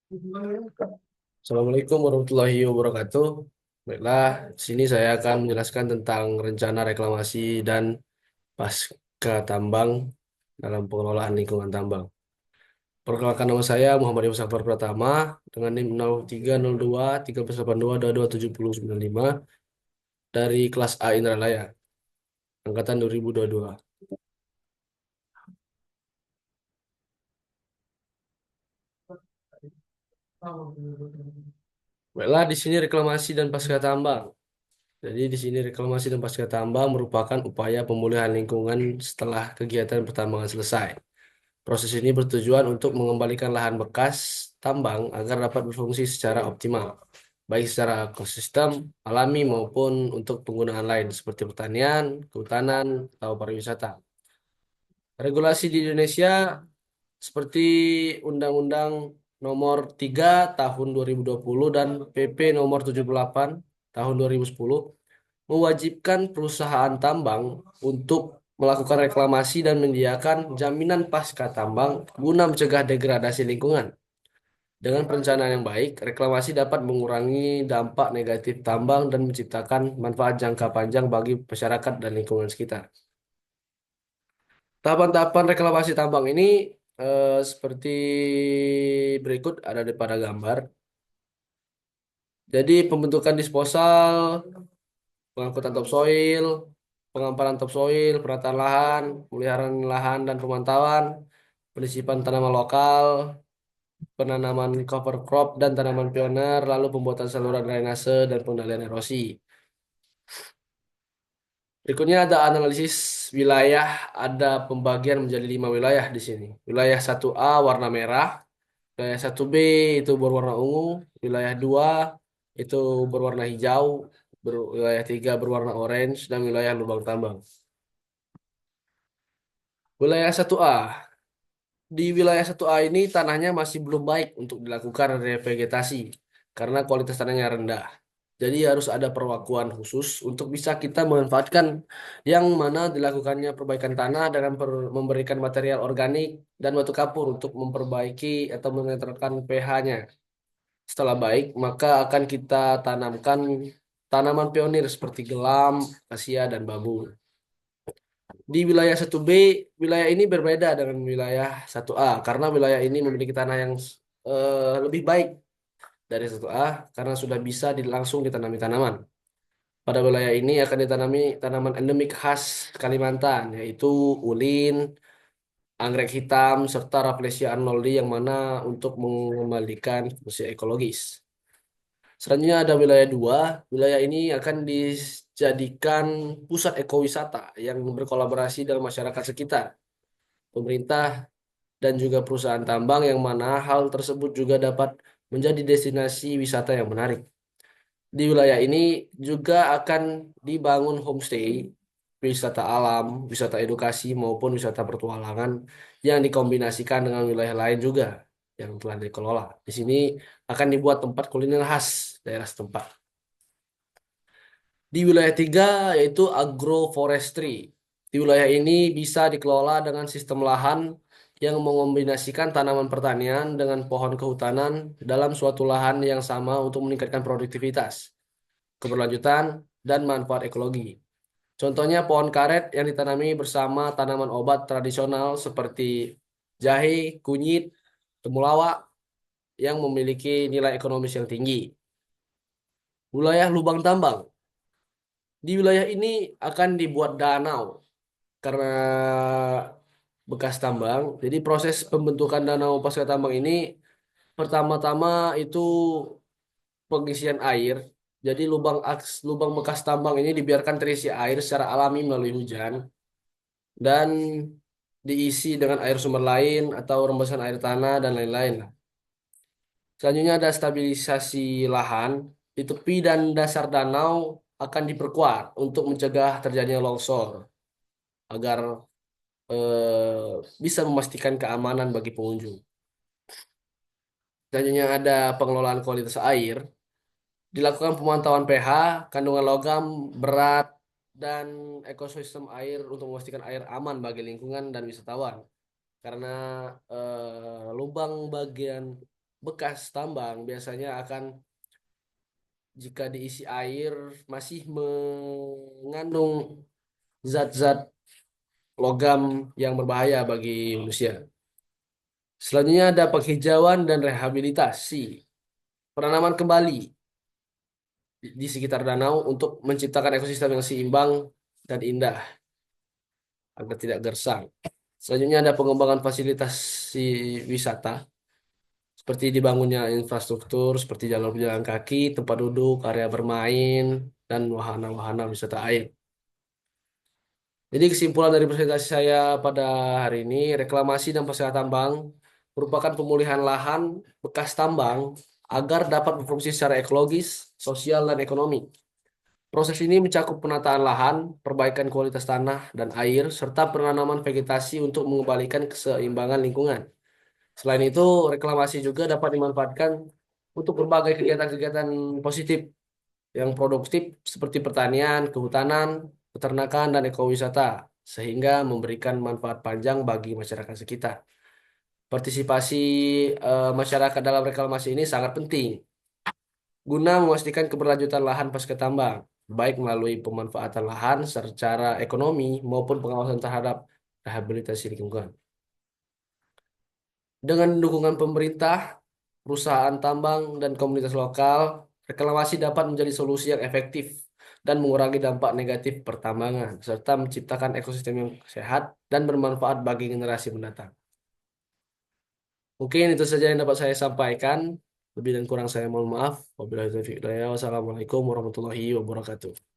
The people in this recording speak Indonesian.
Assalamualaikum warahmatullahi wabarakatuh. Baiklah, di sini saya akan menjelaskan tentang rencana reklamasi dan pasca tambang dalam pengelolaan lingkungan tambang. Perkenalkan nama saya Muhammad Imam Safar Pratama dengan NIM 0302 1382 227095 dari kelas A Indralaya, angkatan 2022. Baiklah, di sini reklamasi dan pasca tambang. Jadi di sini reklamasi dan pasca tambang merupakan upaya pemulihan lingkungan setelah kegiatan pertambangan selesai. Proses ini bertujuan untuk mengembalikan lahan bekas tambang agar dapat berfungsi secara optimal, baik secara ekosistem alami maupun untuk penggunaan lain seperti pertanian, kehutanan, atau pariwisata. Regulasi di Indonesia seperti Undang-Undang Nomor 3 Tahun 2020 dan PP Nomor 78 Tahun 2010 mewajibkan perusahaan tambang untuk melakukan reklamasi dan menyediakan jaminan pasca tambang guna mencegah degradasi lingkungan. Dengan perencanaan yang baik, reklamasi dapat mengurangi dampak negatif tambang dan menciptakan manfaat jangka panjang bagi masyarakat dan lingkungan sekitar. Tahapan-tahapan reklamasi tambang ini seperti berikut ada di pada gambar. Jadi pembentukan disposal, pengangkutan topsoil, pengamparan topsoil, penataan lahan, pemeliharaan lahan dan pemantauan, penisipan tanaman lokal, penanaman cover crop dan tanaman pioner, lalu pembuatan saluran drainase dan pengendalian erosi. Berikutnya ada analisis wilayah, ada pembagian menjadi 5 wilayah di sini. Wilayah 1A warna merah, wilayah 1B itu berwarna ungu, wilayah 2 itu berwarna hijau, wilayah 3 berwarna orange, dan wilayah lubang tambang. Wilayah 1A. Di wilayah 1A ini tanahnya masih belum baik untuk dilakukan revegetasi karena kualitas tanahnya rendah. Jadi harus ada perlakuan khusus untuk bisa kita memanfaatkan yang mana dilakukannya perbaikan tanah dengan memberikan material organik dan batu kapur untuk memperbaiki atau menetralkan pH-nya. Setelah baik, maka akan kita tanamkan tanaman pionir seperti gelam, akasia, dan bambu. Di wilayah 1B, wilayah ini berbeda dengan wilayah 1A karena wilayah ini memiliki tanah yang lebih baik dari 1A karena sudah bisa langsung ditanami tanaman. Pada wilayah ini akan ditanami tanaman endemik khas Kalimantan, yaitu ulin, anggrek hitam, serta Rafflesia arnoldi yang mana untuk mengembalikan fungsi ekologis. Selanjutnya ada wilayah 2. Wilayah ini akan dijadikan pusat ekowisata yang berkolaborasi dengan masyarakat sekitar, pemerintah, dan juga perusahaan tambang yang mana hal tersebut juga dapat menjadi destinasi wisata yang menarik. Di wilayah ini juga akan dibangun homestay, wisata alam, wisata edukasi maupun wisata petualangan yang dikombinasikan dengan wilayah lain juga yang telah dikelola. Di sini akan dibuat tempat kuliner khas daerah setempat. Di wilayah 3 yaitu agroforestry. Di wilayah ini bisa dikelola dengan sistem lahan yang mengombinasikan tanaman pertanian dengan pohon kehutanan dalam suatu lahan yang sama untuk meningkatkan produktivitas, keberlanjutan, dan manfaat ekologi. Contohnya pohon karet yang ditanami bersama tanaman obat tradisional seperti jahe, kunyit, temulawak yang memiliki nilai ekonomis yang tinggi. Wilayah lubang tambang. Di wilayah ini akan dibuat danau karena bekas tambang. Jadi proses pembentukan danau pasca tambang ini pertama-tama itu pengisian air. Jadi lubang bekas tambang ini dibiarkan terisi air secara alami melalui hujan dan diisi dengan air sumber lain atau rembesan air tanah dan lain-lain. Selanjutnya ada stabilisasi lahan. Di tepi dan dasar danau akan diperkuat untuk mencegah terjadinya longsor agar bisa memastikan keamanan bagi pengunjung. Selanjutnya ada pengelolaan kualitas air. Dilakukan pemantauan pH, kandungan logam, berat, dan ekosistem air untuk memastikan air aman bagi lingkungan dan wisatawan. Karena lubang bagian bekas tambang biasanya akan jika diisi air masih mengandung zat-zat logam yang berbahaya bagi manusia. Selanjutnya ada penghijauan dan rehabilitasi. Penanaman kembali di sekitar danau untuk menciptakan ekosistem yang seimbang dan indah agar tidak gersang. Selanjutnya ada pengembangan fasilitas wisata seperti dibangunnya infrastruktur seperti jalan pejalan kaki, tempat duduk, area bermain, dan wahana-wahana wisata air. Jadi kesimpulan dari presentasi saya pada hari ini, reklamasi dan pasca tambang merupakan pemulihan lahan bekas tambang agar dapat berfungsi secara ekologis, sosial, dan ekonomi. Proses ini mencakup penataan lahan, perbaikan kualitas tanah dan air, serta penanaman vegetasi untuk mengembalikan keseimbangan lingkungan. Selain itu, reklamasi juga dapat dimanfaatkan untuk berbagai kegiatan-kegiatan positif yang produktif seperti pertanian, kehutanan, peternakan, dan ekowisata, sehingga memberikan manfaat panjang bagi masyarakat sekitar. Partisipasi masyarakat dalam reklamasi ini sangat penting guna memastikan keberlanjutan lahan pasca tambang, baik melalui pemanfaatan lahan secara ekonomi maupun pengawasan terhadap rehabilitasi lingkungan. Dengan dukungan pemerintah, perusahaan tambang, dan komunitas lokal, reklamasi dapat menjadi solusi yang efektif dan mengurangi dampak negatif pertambangan, serta menciptakan ekosistem yang sehat dan bermanfaat bagi generasi mendatang. Mungkin itu saja yang dapat saya sampaikan. Lebih dan kurang saya mohon maaf. Wabillahi taufiq hidayah. Wassalamualaikum warahmatullahi wabarakatuh.